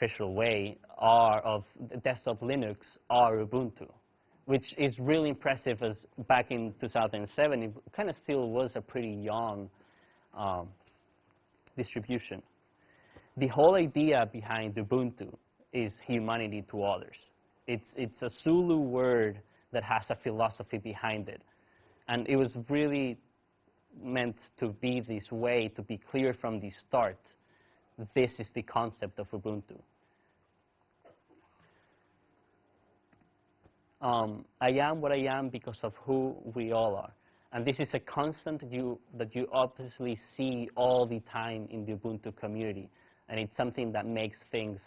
official way are of desktop Linux are Ubuntu, which is really impressive as back in 2007, it kind of still was a pretty young distribution. The whole idea behind Ubuntu is humanity to others. It's a Zulu word that has a philosophy behind it. And it was really meant to be this way, to be clear from the start. This is the concept of Ubuntu. I am what I am because of who we all are. And this is a constant that you obviously see all the time in the Ubuntu community. And it's something that makes things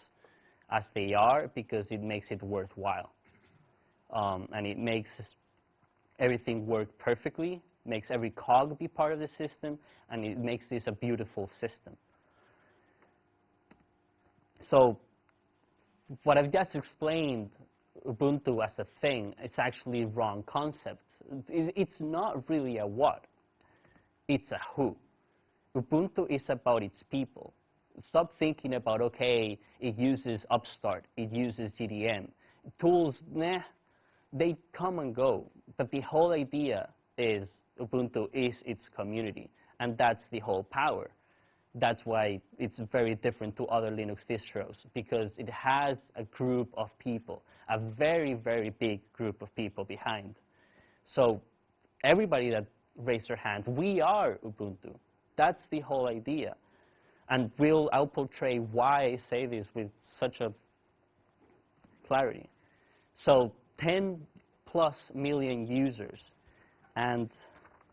as they are because it makes it worthwhile. And it makes everything work perfectly, makes every cog be part of the system, and it makes this a beautiful system. So what I've just explained, Ubuntu as a thing, it's actually a wrong concept. It's not really a what, it's a who. Ubuntu is about its people. Stop thinking about, okay, it uses Upstart, it uses GDN. Tools, nah, they come and go. But the whole idea is Ubuntu is its community, and that's the whole power. That's why it's very different to other Linux distros, because it has a group of people, a very, very big group of people behind. So everybody that raised their hand, we are Ubuntu. That's the whole idea. And I'll portray why I say this with such a clarity. So 10+ million users. And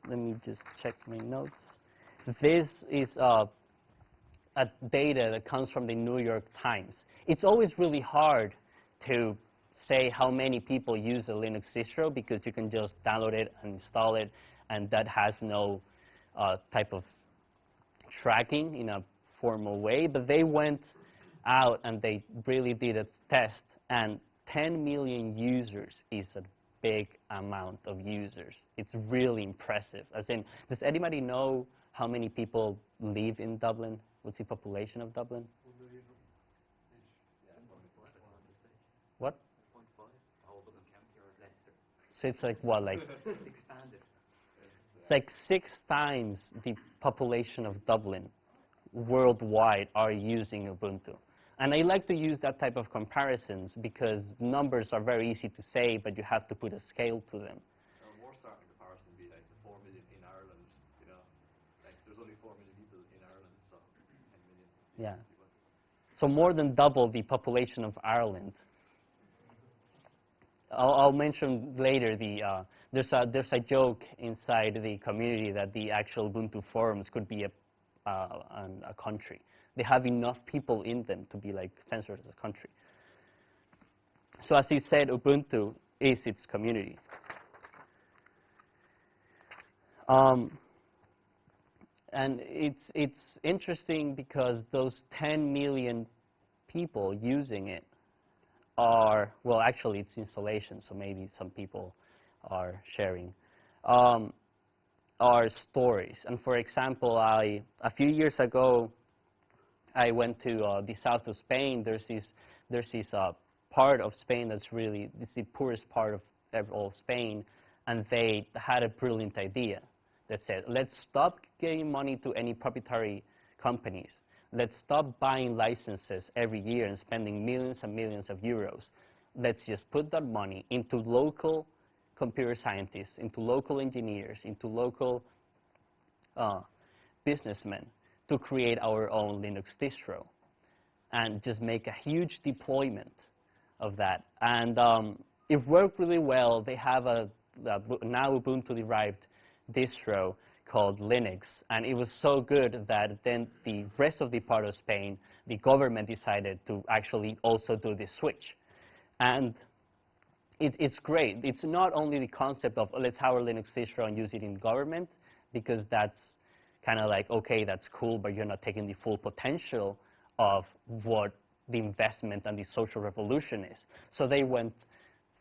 let me just check my notes. This is a data that comes from the New York Times. It's always really hard to say how many people use a Linux distro because you can just download it and install it, and that has no type of tracking in a formal way. But they went out and they really did a test, and 10 million users is a big amount of users. It's really impressive. As in, does anybody know how many people live in Dublin? What's the population of Dublin? 1 million. What? 0.5. All Bethencourt here at Leicester. So it's like what, like? Expanded. It's like 6 times the population of Dublin worldwide are using Ubuntu. And I like to use that type of comparisons because numbers are very easy to say, but you have to put a scale to them. A more starting comparison would be like the 4 million in Ireland, you know. Like there's only 4 million people in Ireland, so 10 million. Yeah. So more than double the population of Ireland. I'll mention later there's a joke inside the community that the actual Ubuntu forums could be a country. They have enough people in them to be like censored as a country. So as he said, Ubuntu is its community. And it's interesting because those 10 million people using it are, well, actually it's installation, so maybe some people are sharing, are stories. And for example, a few years ago, I went to the south of Spain. There's this part of Spain that's really, it's the poorest part of all Spain, and they had a brilliant idea that said, let's stop giving money to any proprietary companies. Let's stop buying licenses every year and spending millions and millions of euros. Let's just put that money into local computer scientists, into local engineers, into local businessmen to create our own Linux distro and just make a huge deployment of that. And it worked really well. They have a now Ubuntu-derived distro called Linux, and it was so good that then the rest of the part of Spain, the government decided to actually also do this switch. And it's great. It's not only the concept of let's have our Linux distro and use it in government, because that's kind of like, okay, that's cool, but you're not taking the full potential of what the investment and the social revolution is. So they went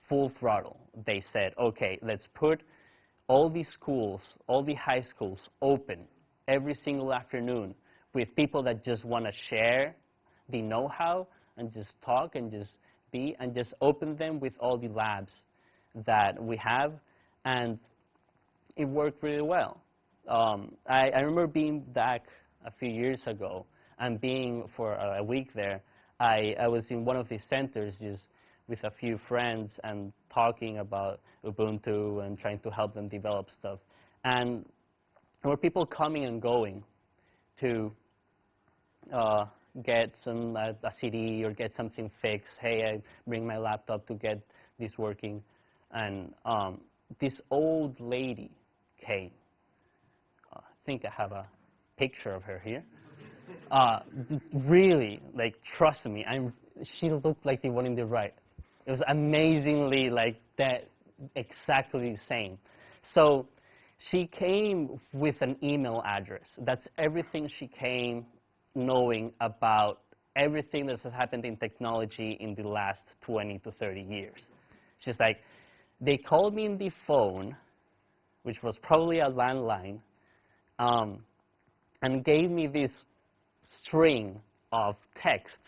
full throttle. They said, okay, let's put all these schools, all the high schools open every single afternoon with people that just want to share the know-how and just talk and just be and just open them with all the labs that we have, and it worked really well. I remember being back a few years ago and being for a week there. I was in one of these centers just with a few friends and talking about Ubuntu and trying to help them develop stuff. And there were people coming and going to get a CD or get something fixed. Hey, I bring my laptop to get this working. And this old lady came. I think I have a picture of her here. Really, like, trust me, she looked like the one in the right. It was amazingly like that, exactly the same. So she came with an email address. That's everything she came knowing about everything that has happened in technology in the last 20 to 30 years. She's like, they called me in the phone, which was probably a landline, and gave me this string of text,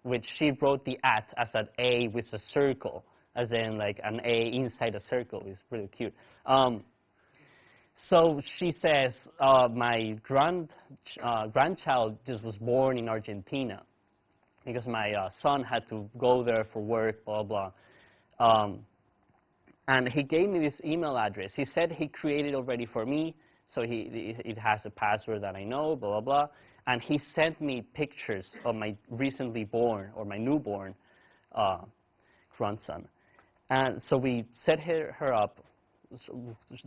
which she wrote the @ as an A with a circle, as in like an A inside a circle. It's really cute. So she says, my grandchild just was born in Argentina because my son had to go there for work, blah, blah. And he gave me this email address. He said he created already for me, so it has a password that I know, blah, blah, blah. And he sent me pictures of my recently born, or my newborn grandson. And so we set her up,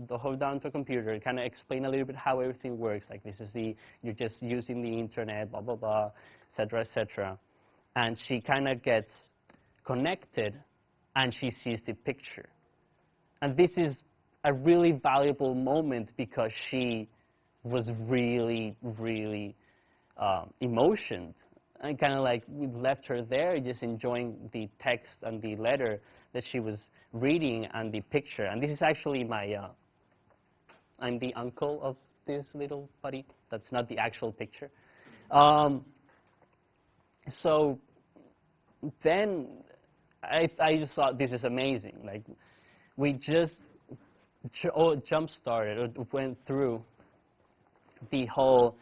hold down to a computer, kind of explain a little bit how everything works. Like, this is you're just using the internet, blah, blah, blah, et cetera, and she kind of gets connected, and she sees the picture. And this is a really valuable moment because she was really, really emotioned. And kind of like we left her there just enjoying the text and the letter that she was reading and the picture. And this is actually I'm the uncle of this little buddy. That's not the actual picture. So then I just thought, this is amazing. Like, we just jump-started, or went through the whole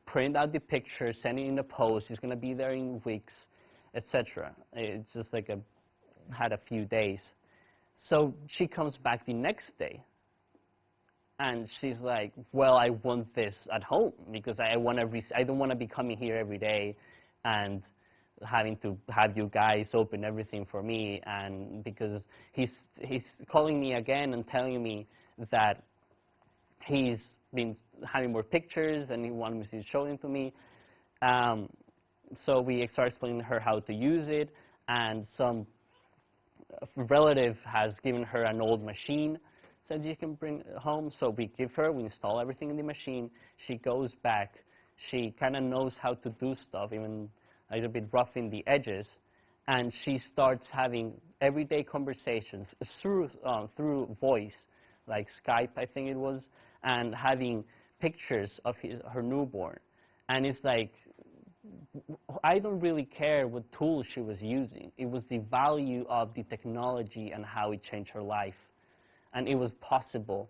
print out the picture, send it in the post. It's going to be there in weeks, etc. It's just like had a few days. So she comes back the next day, and she's like, well, I want this at home because I don't want to be coming here every day and having to have you guys open everything for me. And because he's calling me again and telling me that he's been having more pictures and he wants to show them to me. So we start explaining to her how to use it, and some relative has given her an old machine, said you can bring it home. So we install everything in the machine. She goes back. She kind of knows how to do stuff, even a little bit rough in the edges, and she starts having everyday conversations through voice, like Skype, I think it was, and having pictures of her newborn. And it's like, I don't really care what tools she was using. It was the value of the technology and how it changed her life. And it was possible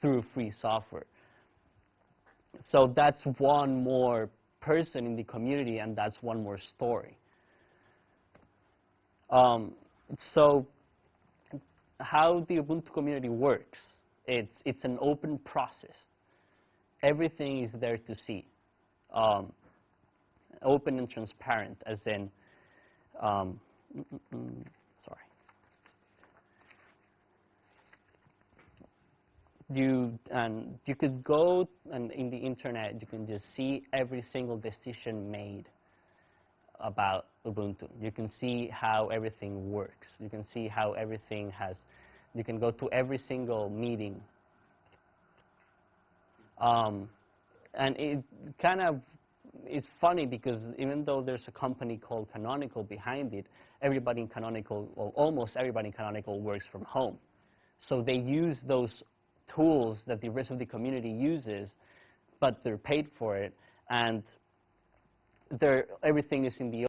through free software. So that's one more person in the community, and that's one more story. So how the Ubuntu community works, it's an open process. Everything is there to see. Open and transparent, as in, sorry. You could go and in the internet, you can just see every single decision made about Ubuntu. You can see how everything works. You can see how everything you can go to every single meeting. And it kind of is funny because even though there's a company called Canonical behind it, everybody in Canonical, or almost everybody in Canonical, works from home. So they use those tools that the rest of the community uses, but they're paid for it, and everything is in the